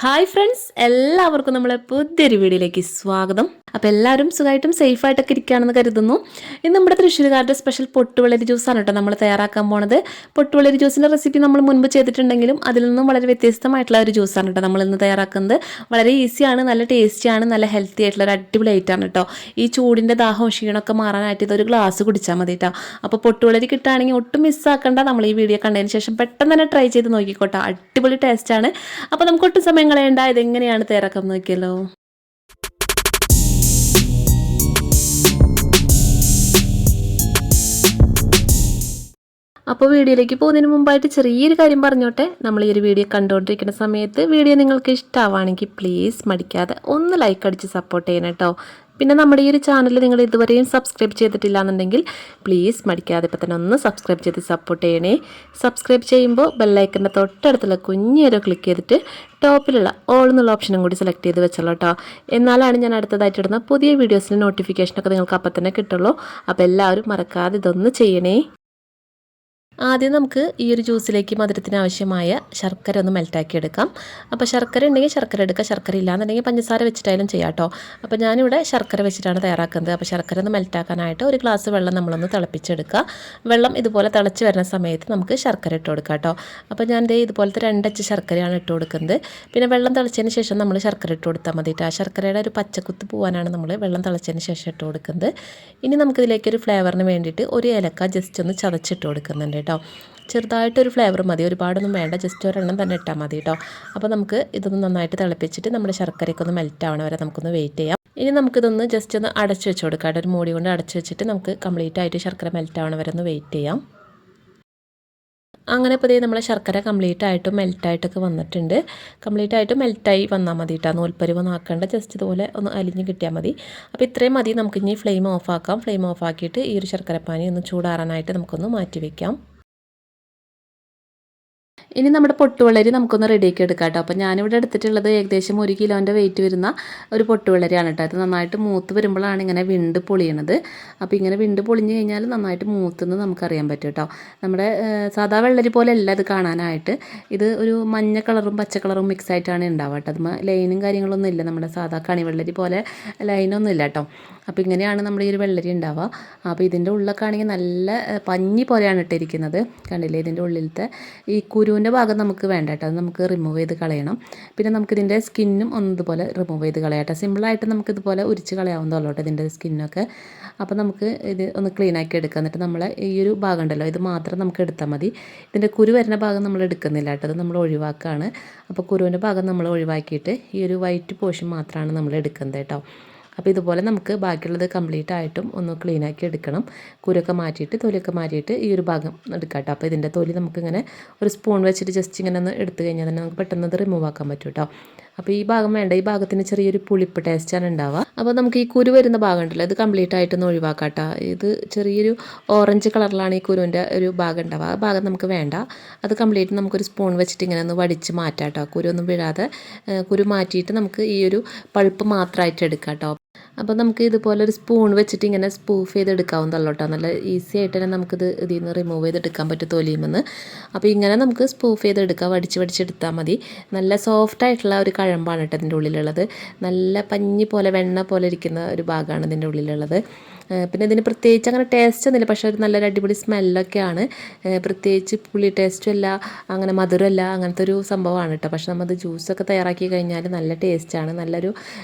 Hi friends, എല്ലാവർക്കും നമ്മളെ പുതിയൊരു വീഡിയോയിലേക്ക് സ്വാഗതം. അപ്പോൾ എല്ലാവരും സുഖമായിട്ടും സേഫായിട്ടൊക്കെ ഇരിക്കുകയാണെന്ന് കരുതുന്നു. ഇന്ന് നമ്മുടെ തൃശ്ശൂരുകാരുടെ സ്പെഷ്യൽ പൊട്ടുവെള്ളരി ജ്യൂസാണ് കേട്ടോ നമ്മൾ തയ്യാറാക്കാൻ പോണത്. പൊട്ടുവെള്ളരി ജ്യൂസിൻ്റെ റെസിപ്പി നമ്മൾ മുൻപ് ചെയ്തിട്ടുണ്ടെങ്കിലും അതിൽ നിന്നും വളരെ വ്യത്യസ്തമായിട്ടുള്ള ഒരു ജ്യൂസാണ് കേട്ടോ നമ്മൾ ഇന്ന് തയ്യാറാക്കുന്നത്. വളരെ ഈസിയാണ്, നല്ല ടേസ്റ്റിയാണ്, നല്ല ഹെൽത്തി ആയിട്ടുള്ള ഒരു അടിപൊളി ഐറ്റാണ് കേട്ടോ. ഈ ചൂടിൻ്റെ ദാഹവും ക്ഷീണമൊക്കെ മാറാനായിട്ട് ഇതൊരു ഗ്ലാസ് കുടിച്ചാൽ മതി കേട്ടോ. അപ്പോൾ പൊട്ടുവെള്ളരി കിട്ടുകയാണെങ്കിൽ ഒട്ടും മിസ്സാക്കണ്ട. നമ്മൾ ഈ വീഡിയോ കണ്ടതിന് ശേഷം പെട്ടെന്ന് തന്നെ ട്രൈ ചെയ്ത് നോക്കിക്കോട്ടോ. അടിപൊളി ടേസ്റ്റാണ്. അപ്പോൾ നമുക്ക് ഒട്ടും സമയം കളയേണ്ട, ഇതെങ്ങനെയാണ് തയ്യാറാക്കാൻ നോക്കിയല്ലോ. അപ്പോൾ വീഡിയോയിലേക്ക് പോകുന്നതിന് മുമ്പായിട്ട് ചെറിയൊരു കാര്യം പറഞ്ഞോട്ടെ. നമ്മൾ ഈ ഒരു വീഡിയോ കണ്ടുകൊണ്ടിരിക്കുന്ന സമയത്ത് വീഡിയോ നിങ്ങൾക്ക് ഇഷ്ടമാവുകയാണെങ്കിൽ പ്ലീസ് മടിക്കാതെ ഒന്ന് ലൈക്ക് അടിച്ച് സപ്പോർട്ട് ചെയ്യണം കേട്ടോ. പിന്നെ നമ്മുടെ ഈ ഒരു ചാനൽ നിങ്ങൾ ഇതുവരെയും സബ്സ്ക്രൈബ് ചെയ്തിട്ടില്ല എന്നുണ്ടെങ്കിൽ പ്ലീസ് മടിക്കാതെ ഇപ്പം തന്നെ ഒന്ന് സബ്സ്ക്രൈബ് ചെയ്ത് സപ്പോർട്ട് ചെയ്യണേ. സബ്സ്ക്രൈബ് ചെയ്യുമ്പോൾ ബെല്ലൈക്കൻ്റെ തൊട്ടടുത്തുള്ള കുഞ്ഞേരോ ക്ലിക്ക് ചെയ്തിട്ട് ടോപ്പിലുള്ള ഓൾ എന്നുള്ള ഓപ്ഷനും കൂടി സെലക്ട് ചെയ്ത് വെച്ചോളൂ കേട്ടോ. എന്നാലാണ് ഞാൻ അടുത്തതായിട്ട് ഇടുന്ന പുതിയ വീഡിയോസിൻ്റെ നോട്ടിഫിക്കേഷനൊക്കെ നിങ്ങൾക്ക് അപ്പം തന്നെ കിട്ടുള്ളൂ. അപ്പോൾ എല്ലാവരും മറക്കാതെ ഇതൊന്ന് ചെയ്യണേ. ആദ്യം നമുക്ക് ഈ ഒരു ജ്യൂസിലേക്ക് മധുരത്തിന് ആവശ്യമായ ശർക്കര ഒന്ന് മെൽറ്റാക്കി എടുക്കാം. അപ്പോൾ ശർക്കര ഉണ്ടെങ്കിൽ ശർക്കര എടുക്കുക, ശർക്കര ഇല്ലാന്നുണ്ടെങ്കിൽ പഞ്ചസാര വെച്ചിട്ടായാലും ചെയ്യാം കേട്ടോ. അപ്പോൾ ഞാനിവിടെ ശർക്കര വെച്ചിട്ടാണ് തയ്യാറാക്കുന്നത്. അപ്പോൾ ശർക്കര ഒന്ന് മെൽറ്റാക്കാനായിട്ട് ഒരു ഗ്ലാസ് വെള്ളം നമ്മളൊന്ന് തിളപ്പിച്ചെടുക്കുക. വെള്ളം ഇതുപോലെ തിളച്ച് വരുന്ന സമയത്ത് നമുക്ക് ശർക്കര ഇട്ട് കൊടുക്കാം കേട്ടോ. അപ്പോൾ ഞാൻ ഇതുപോലത്തെ 2 അച്ച് ശർക്കരയാണ് ഇട്ട് കൊടുക്കുന്നത്. പിന്നെ വെള്ളം തിളച്ചതിന് ശേഷം നമ്മൾ ശർക്കര ഇട്ട് കൊടുത്താൽ മതി കേട്ടോ. ആ ശർക്കരയുടെ ഒരു പച്ചക്കുത്ത് പോകാനാണ് നമ്മൾ വെള്ളം തിളച്ചതിന് ശേഷം ഇട്ട് കൊടുക്കുന്നത്. ഇനി നമുക്കിതിലേക്കൊരു ഫ്ലേവറിന് വേണ്ടിയിട്ട് ഒരു ഏലക്ക ജസ്റ്റ് ഒന്ന് ചതച്ചിട്ട് കൊടുക്കുന്നുണ്ട് കേട്ടോ. ചെറുതായിട്ടൊരു ഫ്ലേവർ മതി, ഒരുപാടൊന്നും വേണ്ട, ജസ്റ്റ് ഒരെണ്ണം തന്നെ ഇട്ടാൽ മതി കേട്ടോ. അപ്പോൾ നമുക്ക് ഇതൊന്ന് നന്നായിട്ട് തിളപ്പിച്ചിട്ട് നമ്മുടെ ശർക്കരയൊക്കെ ഒന്ന് മെൽറ്റ് ആവണ വരെ നമുക്കൊന്ന് വെയിറ്റ് ചെയ്യാം. ഇനി നമുക്കിതൊന്ന് ജസ്റ്റ് ഒന്ന് അടച്ചു വെച്ച് കൊടുക്കാം. ഒരു മൂടി കൊണ്ട് അടച്ചു വെച്ചിട്ട് നമുക്ക് കംപ്ലീറ്റ് ആയിട്ട് ശർക്കര മെൽറ്റ് ആവണ വരെ ഒന്ന് വെയിറ്റ് ചെയ്യാം. അങ്ങനെ ഇപ്പോൾ നമ്മളെ ശർക്കര കംപ്ലീറ്റ് ആയിട്ടും മെൽറ്റായിട്ടൊക്കെ വന്നിട്ടുണ്ട്. കംപ്ലീറ്റ് ആയിട്ട് മെൽറ്റായി വന്നാൽ മതി കേട്ടോ. നൂൽപ്പരുവൊന്നും ആക്കേണ്ട, ജസ്റ്റ് ഇതുപോലെ ഒന്ന് അലിഞ്ഞ് കിട്ടിയാൽ മതി. അപ്പോൾ ഇത്രയും മതി. നമുക്കിനി ഫ്ലെയിം ഓഫാക്കാം. ഫ്ലെയിം ഓഫാക്കിയിട്ട് ഈ ഒരു ശർക്കരപ്പാനി ഒന്ന് ചൂടാറാനായിട്ട് നമുക്കൊന്ന് മാറ്റി വയ്ക്കാം. ഇനി നമ്മുടെ പൊട്ടുവെള്ളരി നമുക്കൊന്ന് റെഡിയാക്കി എടുക്കാം കേട്ടോ. അപ്പോൾ ഞാനിവിടെ എടുത്തിട്ടുള്ളത് ഏകദേശം 1 കിലോൻ്റെ വെയിറ്റ് വരുന്ന ഒരു പൊട്ടുവെള്ളരിയാണ് കേട്ടോ. അത് നന്നായിട്ട് മൂത്ത് വരുമ്പോഴാണ് ഇങ്ങനെ വിണ്ട് പൊളിയണത്. അപ്പോൾ ഇങ്ങനെ വിണ്ട് പൊളിഞ്ഞ് കഴിഞ്ഞാൽ നന്നായിട്ട് മൂത്തെന്ന് നമുക്കറിയാൻ പറ്റും കേട്ടോ. നമ്മുടെ സാധാ വെള്ളരി പോലെ അല്ല ഇത് കാണാനായിട്ട്. ഇത് ഒരു മഞ്ഞ കളറും പച്ച കളറും മിക്സ് ആയിട്ടാണ് ഉണ്ടാവുക കേട്ടോ. അത് ലൈനും കാര്യങ്ങളൊന്നും ഇല്ല, നമ്മുടെ സാധാ കണിവെള്ളരി പോലെ ലൈനൊന്നും ഇല്ല കേട്ടോ. അപ്പോൾ ഇങ്ങനെയാണ് നമ്മുടെ ഈ ഒരു വെള്ളരി ഉണ്ടാവുക. അപ്പോൾ ഇതിൻ്റെ ഉള്ളൊക്കെ ആണെങ്കിൽ നല്ല പഞ്ഞി പോലെയാണ് ഇട്ടിരിക്കുന്നത്. കണ്ടില്ലേ, ഇതിൻ്റെ ഉള്ളിലത്തെ ഈ കുരുവിൻ്റെ ഭാഗം നമുക്ക് വേണ്ട കേട്ടോ. അത് നമുക്ക് റിമൂവ് ചെയ്ത് കളയണം. പിന്നെ നമുക്കിതിൻ്റെ സ്കിന്നും ഒന്നതുപോലെ റിമൂവ് ചെയ്ത് കളയാം കേട്ടോ. സിമ്പിളായിട്ട് നമുക്കിതുപോലെ ഉരിച്ച് കളയാവുന്നതല്ലോ കേട്ടോ ഇതിൻ്റെ സ്കിന്നൊക്കെ. അപ്പോൾ നമുക്ക് ഇത് ഒന്ന് ക്ലീൻ ആക്കി എടുക്കാം. എന്നിട്ട് നമ്മൾ ഈ ഒരു ഭാഗം ഉണ്ടല്ലോ, ഇത് മാത്രം നമുക്ക് എടുത്താൽ മതി. ഇതിൻ്റെ കുരു വരുന്ന ഭാഗം നമ്മൾ എടുക്കുന്നില്ല കേട്ടോ, അത് നമ്മൾ ഒഴിവാക്കുകയാണ്. അപ്പോൾ കുരുവിൻ്റെ ഭാഗം നമ്മൾ ഒഴിവാക്കിയിട്ട് ഈ ഒരു വൈറ്റ് പോർഷൻ മാത്രമാണ് നമ്മൾ എടുക്കുന്നത് കേട്ടോ. അപ്പോൾ ഇതുപോലെ നമുക്ക് ബാക്കിയുള്ളത് കംപ്ലീറ്റ് ആയിട്ടും ഒന്ന് ക്ലീൻ ആക്കി എടുക്കണം. കുരൊക്കെ മാറ്റിയിട്ട് തൊലിയൊക്കെ മാറ്റിയിട്ട് ഈ ഒരു ഭാഗം എടുക്കാം കേട്ടോ. അപ്പോൾ ഇതിൻ്റെ തൊലി നമുക്കിങ്ങനെ ഒരു സ്പൂൺ വെച്ചിട്ട് ജസ്റ്റ് ഇങ്ങനെ ഒന്ന് എടുത്തു കഴിഞ്ഞാൽ തന്നെ നമുക്ക് പെട്ടെന്ന് അത് റിമൂവ് ആക്കാൻ പറ്റും കേട്ടോ. അപ്പോൾ ഈ ഭാഗം വേണ്ട, ഈ ഭാഗത്തിന് ചെറിയൊരു പുളിപ്പ് ടേസ്റ്റാണ് ഉണ്ടാവുക. അപ്പോൾ നമുക്ക് ഈ കുരു വരുന്ന ഭാഗം ഉണ്ടല്ലോ, ഇത് കംപ്ലീറ്റ് ആയിട്ടൊന്ന് ഒഴിവാക്കാം കേട്ടോ. ഇത് ചെറിയൊരു ഓറഞ്ച് കളറിലാണ് ഈ കുരുവിൻ്റെ ഒരു ഭാഗം ഉണ്ടാവുക. ആ ഭാഗം നമുക്ക് വേണ്ട. അത് കംപ്ലീറ്റ് നമുക്കൊരു സ്പൂൺ വെച്ചിട്ട് ഇങ്ങനെ ഒന്ന് വടിച്ച് മാറ്റാം കേട്ടോ. കുരു ഒന്നും വീഴാതെ കുരു മാറ്റിയിട്ട് നമുക്ക് ഈ ഒരു പൾപ്പ് മാത്രമായിട്ട് എടുക്കാം കേട്ടോ. അപ്പോൾ നമുക്ക് ഇതുപോലെ ഒരു സ്പൂൺ വെച്ചിട്ട് ഇങ്ങനെ സ്പൂഫ് ചെയ്തെടുക്കാവുന്നതല്ലോ കേട്ടോ. നല്ല ഈസി ആയിട്ട് തന്നെ നമുക്കിത് ഇതിൽ നിന്ന് റിമൂവ് ചെയ്തെടുക്കാൻ പറ്റും തൊലിയുമെന്ന്. അപ്പോൾ ഇങ്ങനെ നമുക്ക് സ്പൂഫ് ചെയ്തെടുക്കാം, വടിച്ചെടുത്താൽ മതി. നല്ല സോഫ്റ്റ് ആയിട്ടുള്ള ഒരു കഴമ്പാണ് കേട്ടോ ഇതിൻ്റെ ഉള്ളിലുള്ളത്. നല്ല പഞ്ഞി പോലെ വെണ്ണ പോലെ ഇരിക്കുന്ന ഒരു ഭാഗമാണ് ഇതിൻ്റെ ഉള്ളിലുള്ളത്. പിന്നെ ഇതിന് പ്രത്യേകിച്ച് അങ്ങനെ ടേസ്റ്റ് ഒന്നുമില്ല, പക്ഷേ ഒരു നല്ലൊരു അടിപൊളി സ്മെല്ലൊക്കെയാണ്. പ്രത്യേകിച്ച് പുളി ടേസ്റ്റും അല്ല, അങ്ങനെ മധുരമല്ല, അങ്ങനത്തെ ഒരു സംഭവമാണ് കേട്ടോ. പക്ഷെ നമ്മൾ ജ്യൂസൊക്കെ തയ്യാറാക്കി കഴിഞ്ഞാൽ നല്ല ടേസ്റ്റാണ്. നല്ലൊരു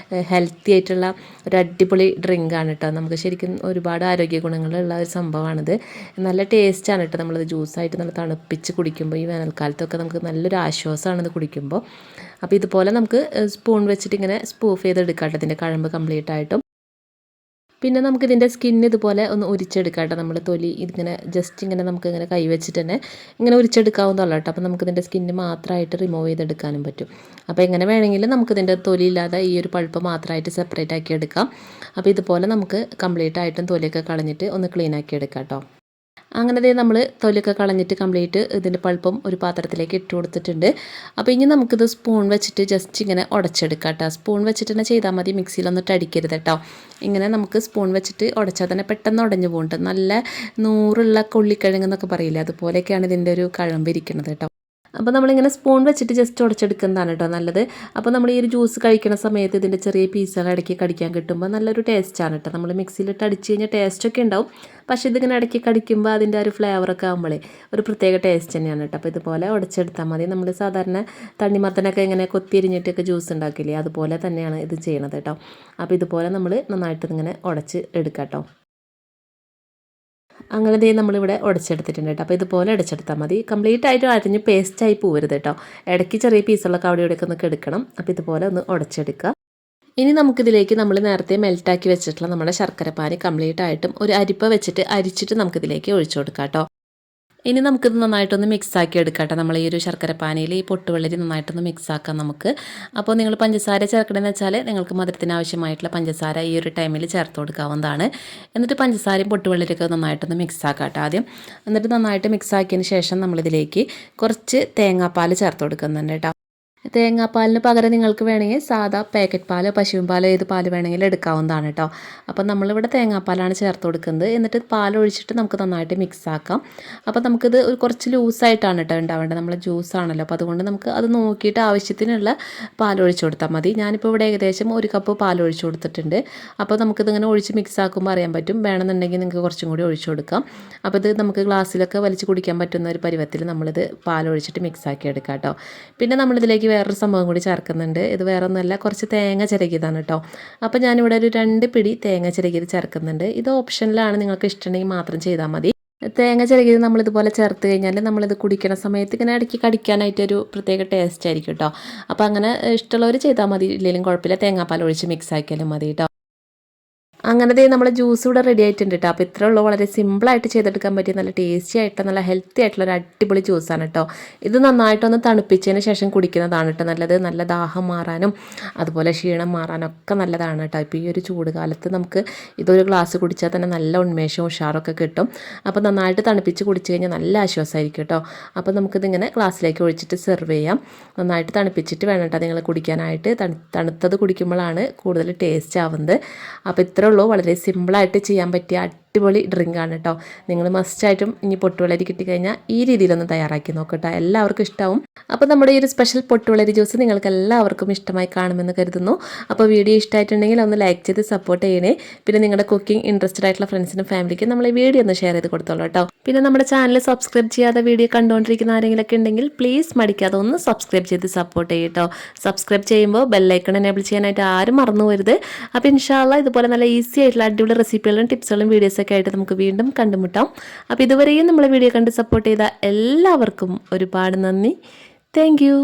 ഹെൽത്തി ആയിട്ടുള്ള ഒരു അടിപൊളി ഡ്രിങ്കാണ് കേട്ടോ. നമുക്ക് ശരിക്കും ഒരുപാട് ആരോഗ്യ ഗുണങ്ങളുള്ള ഒരു സംഭവമാണിത്. നല്ല ടേസ്റ്റാണ് കേട്ടോ. നമ്മളത് ജ്യൂസായിട്ട് നല്ല തണുപ്പിച്ച് കുടിക്കുമ്പോൾ ഈ വേനൽക്കാലത്തൊക്കെ നമുക്ക് നല്ലൊരു ആശ്വാസമാണ് ഇത് കുടിക്കുമ്പോൾ. അപ്പോൾ ഇതുപോലെ നമുക്ക് സ്പൂൺ വെച്ചിട്ട് ഇങ്ങനെ സ്പൂഫ് ചെയ്തെടുക്കാം കേട്ടോ ഇതിൻ്റെ കഴമ്പ് കംപ്ലീറ്റ് ആയിട്ടും. പിന്നെ നമുക്കിതിൻ്റെ സ്കിൻ ഇതുപോലെ ഒന്ന് ഉരിച്ചെടുക്കാം കേട്ടോ. നമ്മൾ തൊലി ഇതിങ്ങനെ ജസ്റ്റ് ഇങ്ങനെ നമുക്കിങ്ങനെ കൈ വെച്ചിട്ട് തന്നെ ഇങ്ങനെ ഉരിച്ചെടുക്കാവുന്നതല്ല കേട്ടോ. അപ്പോൾ നമുക്കിതിൻ്റെ സ്കിന്ന് മാത്രമായിട്ട് റിമൂവ് ചെയ്തെടുക്കാനും പറ്റും. അപ്പോൾ എങ്ങനെ വേണമെങ്കിലും നമുക്കിതിൻ്റെ തൊലി ഇല്ലാതെ ഈ ഒരു പൾപ്പ് മാത്രമായിട്ട് സെപ്പറേറ്റ് ആക്കി എടുക്കാം. അപ്പോൾ ഇതുപോലെ നമുക്ക് കംപ്ലീറ്റ് ആയിട്ടും തൊലിയൊക്കെ കളഞ്ഞിട്ട് ഒന്ന് ക്ലീൻ ആക്കി എടുക്കാം കേട്ടോ. അങ്ങനെ നമ്മൾ തൊലിയൊക്കെ കളഞ്ഞിട്ട് കംപ്ലീറ്റ് ഇതിൻ്റെ പൾപ്പും ഒരു പാത്രത്തിലേക്ക് ഇട്ട് കൊടുത്തിട്ടുണ്ട്. അപ്പോൾ ഇനി നമുക്കിത് സ്പൂൺ വെച്ചിട്ട് ജസ്റ്റ് ഇങ്ങനെ ഉടച്ചെടുക്കാം കേട്ടോ. സ്പൂൺ വെച്ചിട്ട് തന്നെ ചെയ്താൽ മതി, മിക്സിയിലൊന്നിട്ട് അടിക്കരുത് കേട്ടോ. ഇങ്ങനെ നമുക്ക് സ്പൂൺ വെച്ചിട്ട് ഉടച്ചാൽ തന്നെ പെട്ടെന്ന് ഉടഞ്ഞു പോകുന്നുണ്ട്. നല്ല നൂറുള്ള കൊള്ളിക്കിഴങ്ങ് എന്നൊക്കെ പറയില്ലേ, അതുപോലെയൊക്കെയാണ് ഇതിൻ്റെ ഒരു കഴമ്പിരിക്കുന്നത് കേട്ടോ. അപ്പോൾ നമ്മളിങ്ങനെ സ്പൂൺ വെച്ചിട്ട് ജസ്റ്റ് ഉടച്ചെടുക്കുന്നതാണ് കേട്ടോ നല്ലത്. അപ്പോൾ നമ്മൾ ഈ ഒരു ജ്യൂസ് കഴിക്കുന്ന സമയത്ത് ഇതിൻ്റെ ചെറിയ പീസുകൾ ഇടയ്ക്ക് കടിക്കാൻ കിട്ടുമ്പോൾ നല്ലൊരു ടേസ്റ്റാണ് കേട്ടോ. നമ്മൾ മിക്സിയിലിട്ട് അടിച്ച് കഴിഞ്ഞാൽ ടേസ്റ്റൊക്കെ ഉണ്ടാവും, പക്ഷേ ഇതിങ്ങനെ ഇടയ്ക്ക് കടിക്കുമ്പോൾ അതിൻ്റെ ഒരു ഫ്ലേവറൊക്കെ ആകുമ്പോഴേ ഒരു പ്രത്യേക ടേസ്റ്റ് തന്നെയാണ് കേട്ടോ. അപ്പോൾ ഇതുപോലെ ഉടച്ചെടുത്താൽ മതി. നമ്മൾ സാധാരണ തണ്ണിമത്തനൊക്കെ ഇങ്ങനെ കൊത്തിരിഞ്ഞിട്ടൊക്കെ ജ്യൂസ് ഉണ്ടാക്കില്ലേ, അതുപോലെ തന്നെയാണ് ഇത് ചെയ്യണത് കേട്ടോ. അപ്പോൾ ഇതുപോലെ നമ്മൾ നന്നായിട്ട് ഇങ്ങനെ ഉടച്ച് എടുക്കാം കേട്ടോ. അങ്ങനെ ദേ നമ്മളിവിടെ ഉടച്ചെടുത്തിട്ടുണ്ട് കേട്ടോ. അപ്പോൾ ഇതുപോലെ ഉടച്ചെടുത്താൽ മതി. കംപ്ലീറ്റ് ആയിട്ട് അരിഞ്ഞ് പേസ്റ്റായി പോകരുത് കേട്ടോ. ഇടയ്ക്ക് ചെറിയ പീസുകളൊക്കെ അവിടെ ഇവിടെയൊക്കെ ഒന്ന് എടുക്കണം. അപ്പോൾ ഇതുപോലെ ഒന്ന് ഉടച്ചെടുക്കുക. ഇനി നമുക്കിതിലേക്ക് നമ്മൾ നേരത്തെ മെൽറ്റാക്കി വെച്ചിട്ടുള്ള നമ്മുടെ ശർക്കരപ്പാനി കംപ്ലീറ്റ് ആയിട്ടും ഒരു അരിപ്പ വെച്ചിട്ട് അരിച്ചിട്ട് നമുക്കിതിലേക്ക് ഒഴിച്ചു കൊടുക്കാം കേട്ടോ. ഇനി നമുക്കിത് നന്നായിട്ടൊന്ന് മിക്സാക്കി എടുക്കാം കേട്ടോ. നമ്മൾ ഈ ഒരു ശർക്കരപ്പാനിയിൽ ഈ പൊട്ടുവെള്ളരി നന്നായിട്ടൊന്ന് മിക്സാക്കാം നമുക്ക്. അപ്പോൾ നിങ്ങൾ പഞ്ചസാര ചേർക്കണമെന്ന് വെച്ചാൽ നിങ്ങൾക്ക് മധുരത്തിന് ആവശ്യമായിട്ടുള്ള പഞ്ചസാര ഈ ഒരു ടൈമിൽ ചേർത്ത് കൊടുക്കാവുന്നതാണ്. എന്നിട്ട് പഞ്ചസാരയും പൊട്ടുവെള്ളരിയൊക്കെ നന്നായിട്ടൊന്ന് മിക്സാക്കാം കേട്ടോ ആദ്യം. എന്നിട്ട് നന്നായിട്ട് മിക്സാക്കിയതിന് ശേഷം നമ്മളിതിലേക്ക് കുറച്ച് തേങ്ങാപ്പാൽ ചേർത്ത് കൊടുക്കുന്നുണ്ട് കേട്ടോ. തേങ്ങാപ്പാലിന് പകരം നിങ്ങൾക്ക് വേണമെങ്കിൽ സാധാ പാക്കറ്റ് പാലോ പശുവിൻ പാലോ ഏത് പാൽ വേണമെങ്കിലും എടുക്കാവുന്നതാണ് കേട്ടോ. അപ്പോൾ നമ്മളിവിടെ തേങ്ങാപ്പാലാണ് ചേർത്ത് കൊടുക്കുന്നത്. എന്നിട്ട് പാലൊഴിച്ചിട്ട് നമുക്ക് നന്നായിട്ട് മിക്സ് ആക്കാം. അപ്പോൾ നമുക്കിത് ഒരു കുറച്ച് ലൂസായിട്ടാണ് കേട്ടോ ഉണ്ടാവേണ്ടത്. നമ്മൾ ജ്യൂസാണല്ലോ, അപ്പോൾ അതുകൊണ്ട് നമുക്ക് അത് നോക്കിയിട്ട് ആവശ്യത്തിനുള്ള പാലൊഴിച്ച് കൊടുത്താൽ മതി. ഞാനിപ്പോൾ ഇവിടെ ഏകദേശം 1 കപ്പ് പാലൊഴിച്ച് കൊടുത്തിട്ടുണ്ട്. അപ്പോൾ നമുക്കിതിങ്ങനെ ഒഴിച്ച് മിക്സ് ആക്കുമ്പോൾ അറിയാൻ പറ്റും. വേണമെന്നുണ്ടെങ്കിൽ നിങ്ങൾക്ക് കുറച്ചും കൂടി ഒഴിച്ച് കൊടുക്കാം. അപ്പോൾ ഇത് നമുക്ക് ഗ്ലാസ്സിലൊക്കെ വലിച്ച് കുടിക്കാൻ പറ്റുന്ന ഒരു പരുവത്തിൽ നമ്മളിത് പാലൊഴിച്ചിട്ട് മിക്സ് ആക്കി എടുക്കാം കേട്ടോ. പിന്നെ നമ്മളിതിലേക്ക് വേറൊരു സംഭവം കൂടി ചേർക്കുന്നുണ്ട്. ഇത് വേറെ ഒന്നുമല്ല, കുറച്ച് തേങ്ങ ചിരകിയതാണ് കേട്ടോ. അപ്പോൾ ഞാനിവിടെ ഒരു 2 പിടി തേങ്ങ ചിരകിയത് ചേർക്കുന്നുണ്ട്. ഇത് ഓപ്ഷനിലാണ്, നിങ്ങൾക്ക് ഇഷ്ടമുണ്ടെങ്കിൽ മാത്രം ചെയ്താൽ മതി. തേങ്ങ ചിരകിയത് നമ്മളിതുപോലെ ചേർത്ത് കഴിഞ്ഞാൽ നമ്മളിത് കുടിക്കുന്ന സമയത്ത് ഇങ്ങനെ ഇടയ്ക്ക് കടിക്കാനായിട്ടൊരു പ്രത്യേക ടേസ്റ്റ് ആയിരിക്കും കേട്ടോ. അപ്പോൾ അങ്ങനെ ഇഷ്ടമുള്ളവർ ചെയ്താൽ മതി, ഇല്ലെങ്കിലും കുഴപ്പമില്ല. തേങ്ങാപ്പാൽ ഒഴിച്ച് മിക്സ് ആക്കിയാലും മതി കേട്ടോ. അങ്ങനെ നമ്മുടെ ജ്യൂസ് ഇവിടെ റെഡി ആയിട്ടുണ്ട് കേട്ടോ. അപ്പോൾ ഇത്രേ ഉള്ളൂ, വളരെ സിമ്പിളായിട്ട് ചെയ്തെടുക്കാൻ പറ്റിയ നല്ല ടേസ്റ്റി ആയിട്ടുള്ള നല്ല ഹെൽത്തി ആയിട്ടുള്ള ഒരു അടിപൊളി ജ്യൂസാണ് കേട്ടോ. ഇത് നന്നായിട്ടൊന്ന് തണുപ്പിച്ചതിന് ശേഷം കുടിക്കുന്നതാണ് കേട്ടോ നല്ലത്. നല്ല ദാഹം മാറാനും അതുപോലെ ക്ഷീണം മാറാനൊക്കെ നല്ലതാണ് കേട്ടോ. ഇപ്പോൾ ഈ ഒരു ചൂട് കാലത്ത് നമുക്ക് ഇതൊരു ഗ്ലാസ് കുടിച്ചാൽ തന്നെ നല്ല ഉന്മേഷവും ഉഷാറൊക്കെ കിട്ടും. അപ്പോൾ നന്നായിട്ട് തണുപ്പിച്ച് കുടിച്ച് കഴിഞ്ഞാൽ നല്ല ആശ്വാസമായിരിക്കും കേട്ടോ. അപ്പോൾ നമുക്കിതിങ്ങനെ ഗ്ലാസ്സിലേക്ക് ഒഴിച്ചിട്ട് സെർവ് ചെയ്യാം. നന്നായിട്ട് തണുപ്പിച്ചിട്ട് വേണം കേട്ടോ നിങ്ങൾ കുടിക്കാനായിട്ട്. തണുത്തത് കുടിക്കുമ്പോഴാണ് കൂടുതൽ ടേസ്റ്റ് ആവുന്നത്. അപ്പോൾ ഇത്ര ഉള്ളൂ, വളരെ സിമ്പിളായിട്ട് ചെയ്യാൻ പറ്റിയ അടിപൊളി ഡ്രിങ്കാണ് കേട്ടോ. നിങ്ങൾ മസ്റ്റായിട്ടും ഇനി പൊട്ടുവെള്ളരി കിട്ടിക്കഴിഞ്ഞാൽ ഈ രീതിയിലൊന്ന് തയ്യാറാക്കി നോക്കട്ടോ, എല്ലാവർക്കും ഇഷ്ടമാവും. അപ്പോൾ നമ്മുടെ ഈ ഒരു സ്പെഷ്യൽ പൊട്ടുവെള്ളരി ജ്യൂസ് നിങ്ങൾക്ക് എല്ലാവർക്കും ഇഷ്ടമായി കാണുമെന്ന് കരുതുന്നു. അപ്പോൾ വീഡിയോ ഇഷ്ടമായിട്ടുണ്ടെങ്കിൽ ഒന്ന് ലൈക്ക് ചെയ്ത് സപ്പോർട്ട് ചെയ്യണേ. പിന്നെ നിങ്ങളുടെ കുക്കിംഗ് ഇൻട്രസ്റ്റഡ് ആയിട്ടുള്ള ഫ്രണ്ട്സിനും ഫാമിലിക്കും നമ്മൾ ഈ വീഡിയോ ഒന്ന് ഷെയർ ചെയ്ത് കൊടുത്തോളൂ കേട്ടോ. പിന്നെ നമ്മുടെ ചാനൽ സബ്സ്ക്രൈബ് ചെയ്യാതെ വീഡിയോ കണ്ടുകൊണ്ടിരിക്കുന്ന ആരെങ്കിലൊക്കെ ഉണ്ടെങ്കിൽ പ്ലീസ് മടിക്കാതെ ഒന്ന് സബ്സ്ക്രൈബ് ചെയ്ത് സപ്പോർട്ട് ചെയ്യട്ടോ. സബ്സ്ക്രൈബ് ചെയ്യുമ്പോൾ ബെല്ലൈക്കൺ എനേബിൾ ചെയ്യാനായിട്ട് ആരും മറന്നു വരുത്. അപ്പോൾ ഇൻഷാ അല്ലാഹ് ഇതുപോലെ നല്ല ഈസി ആയിട്ടുള്ള അടിപൊളി റെസിപ്പികളും ടിപ്സുകളും വീഡിയോസൊക്കെ ആയിട്ട് നമുക്ക് വീണ്ടും കണ്ടുമുട്ടാം. അപ്പോൾ ഇതുവരെയും നമ്മളെ വീഡിയോ കണ്ട് സപ്പോർട്ട് ചെയ്ത എല്ലാവർക്കും ഒരുപാട് നന്ദി. Thank you.